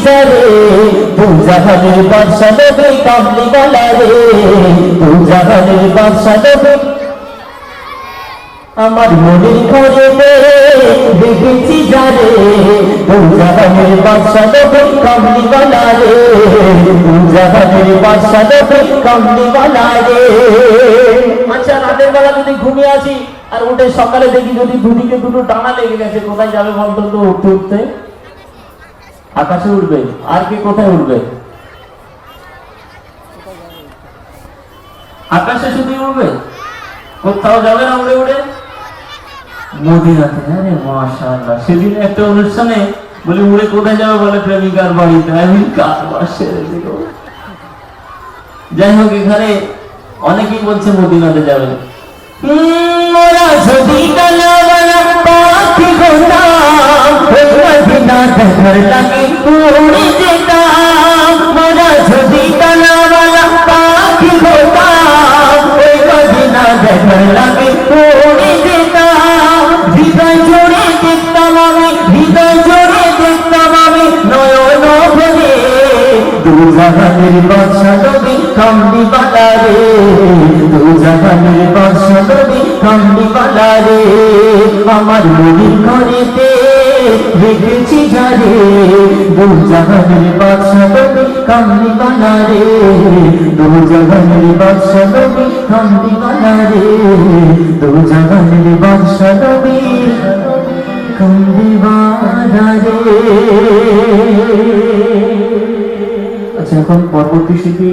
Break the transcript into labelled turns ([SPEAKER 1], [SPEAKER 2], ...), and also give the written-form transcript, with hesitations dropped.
[SPEAKER 1] যারে দু জাহানের বাদশা নবী কামলিওয়ালা রে দু জাহানের বাদশা নবী আমার মনের ঘরে দেখেছি যারে দু জাহানের বাদশা নবী কামলিওয়ালা রে দু জাহানের বাদশা নবী কামলিওয়ালা রে। আচ্ছা রাতের বেলা যদি ঘুমিয়ে আছি আর উঠে সকালে দেখি যদি দুদিকে দুটো টানা লেগে গেছে, কোথায় যাবে বলতো? তো উঠতে উঠতে আকাশে উঠবে, আর কি কোথায় উঠবে? আকাশে শুধু উঠবে, কোথাও যাবে না উড়ে উড়ে? মদিনাতে। আরে মাশাআল্লাহ, সেদিন একটা অনুষ্ঠানে বলে উড়ে কোথায় যাবে বলে প্রেমিকার বাড়িতে। আমি কার বাসে দেখো। যাই হোক, এখানে অনেকেই বলছে মদিনাতে যাবে। মোরা যদি কালাওয়ালা পাখি হতাম ওই মদিনা দেখার লাগে উড়ে যেতাম। মোরা যদি কালাওয়ালা পাখি হতাম ওই মদিনা দেখার লাগে উড়ে যেতাম। হৃদয় জোড়ে দেখতাম আমি, হৃদয় জোড়ে দেখতাম আমি নয়ন ভরে দু জাহানের বাদশা নবী কামলিওয়ালা রে দু জাহানের বাদশা নবী কামলিওয়ালা রে। আমার মনের ঘরেতে রেখেছি যারে দু জাহানের বাদশা নবী কামলিওয়ালা রে দু জাহানের বাদশা নবী কামলিওয়ালা রে দু জাহানের বাদশা নবী কামলিওয়ালা রে। আচ্ছা, এখন পরবর্তী শিল্পী